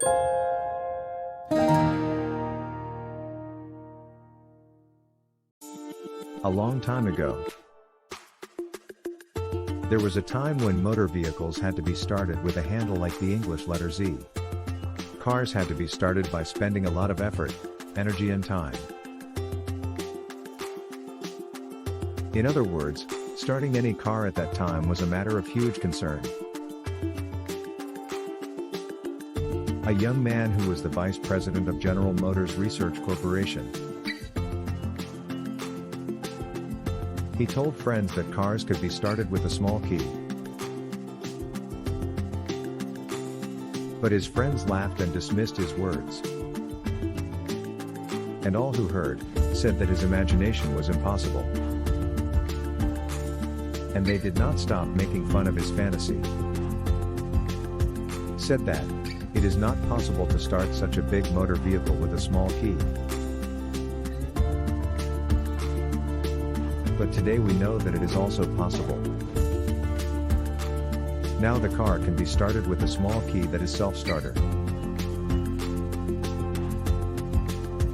A long time ago, there was a time when motor vehicles had to be started with a handle like the English letter Z. Cars had to be started by spending a lot of effort, energy and time. In other words, starting any car at that time was a matter of huge concern. A young man who was the vice president of General Motors Research Corporation. He told friends that cars could be started with a small key. But his friends laughed and dismissed his words. And all who heard, said that his imagination was impossible. And they did not stop making fun of his fantasy. Said that, it is not possible to start such a big motor vehicle with a small key. But today we know that it is also possible. Now the car can be started with a small key that is self-starter.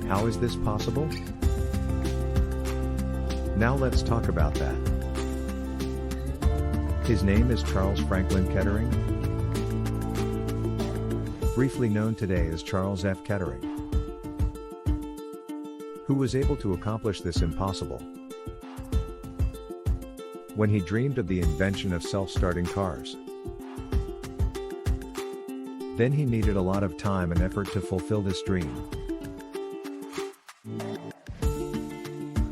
How is this possible? Now let's talk about that. His name is Charles Franklin Kettering, briefly known today as Charles F. Kettering, who was able to accomplish this impossible when he dreamed of the invention of self-starting cars. Then he needed a lot of time and effort to fulfill this dream.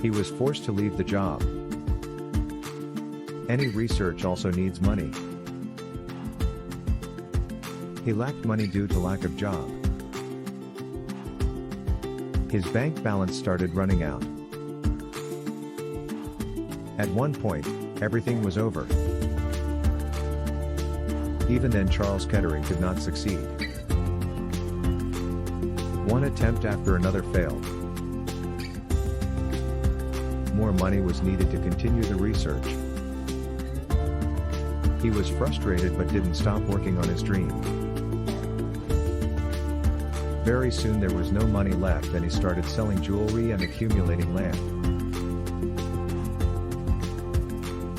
He was forced to leave the job. Any research also needs money. He lacked money due to lack of job. His bank balance started running out. At one point, everything was over. Even then Charles Kettering could not succeed. One attempt after another failed. More money was needed to continue the research. He was frustrated but didn't stop working on his dream. Very soon there was no money left and he started selling jewelry and accumulating land.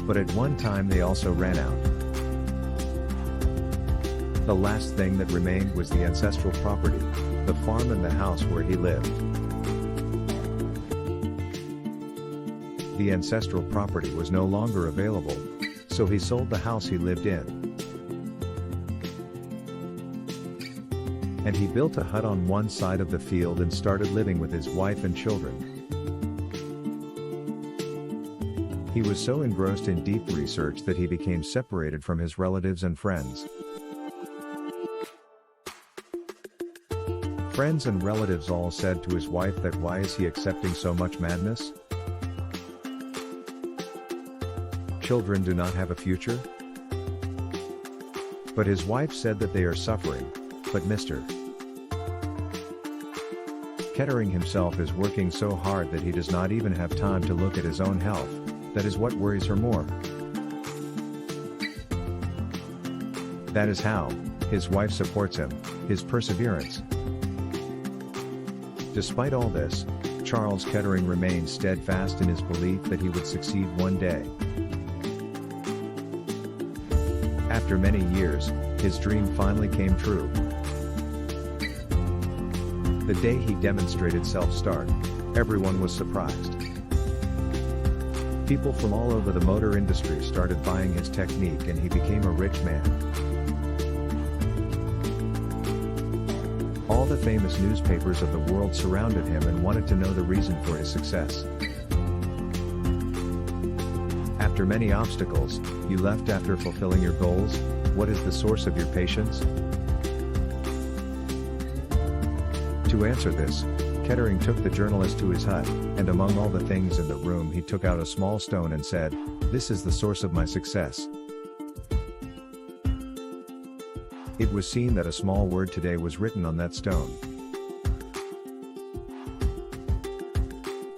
But at one time they also ran out. The last thing that remained was the ancestral property, the farm and the house where he lived. The ancestral property was no longer available, so he sold the house he lived in. And he built a hut on one side of the field and started living with his wife and children. He was so engrossed in deep research that he became separated from his relatives and friends. Friends and relatives all said to his wife that why is he accepting so much madness? Children do not have a future? But his wife said that they are suffering, but Mr. Kettering himself is working so hard that he does not even have time to look at his own health. That is what worries her more. That is how his wife supports him, his perseverance. Despite all this, Charles Kettering remained steadfast in his belief that he would succeed one day. After many years, his dream finally came true. The day he demonstrated self-start, everyone was surprised. People from all over the motor industry started buying his technique and he became a rich man. All the famous newspapers of the world surrounded him and wanted to know the reason for his success. After many obstacles, you left after fulfilling your goals. What is the source of your patience? To answer this, Kettering took the journalist to his hut, and among all the things in the room he took out a small stone and said, "This is the source of my success." It was seen that a small word today was written on that stone.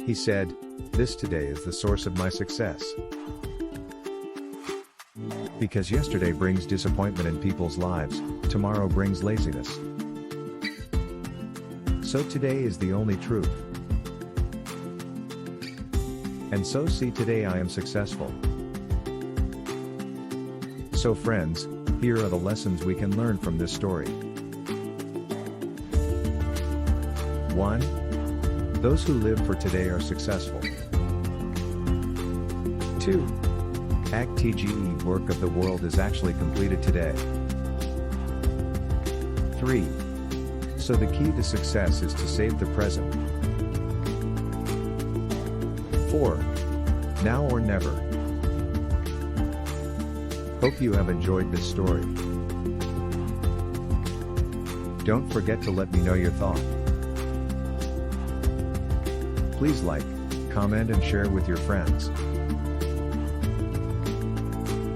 He said, "This today is the source of my success." Because yesterday brings disappointment in people's lives, tomorrow brings laziness. So today is the only truth. And so see today I am successful. So friends, here are the lessons we can learn from this story. 1. Those who live for today are successful. 2. TGE work of the world is actually completed today. 3. So the key to success is to save the present. 4. Now or never. Hope you have enjoyed this story. Don't forget to let me know your thought. Please like, comment and share with your friends.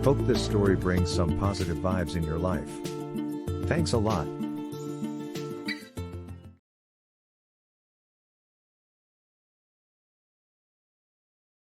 Hope this story brings some positive vibes in your life. Thanks a lot.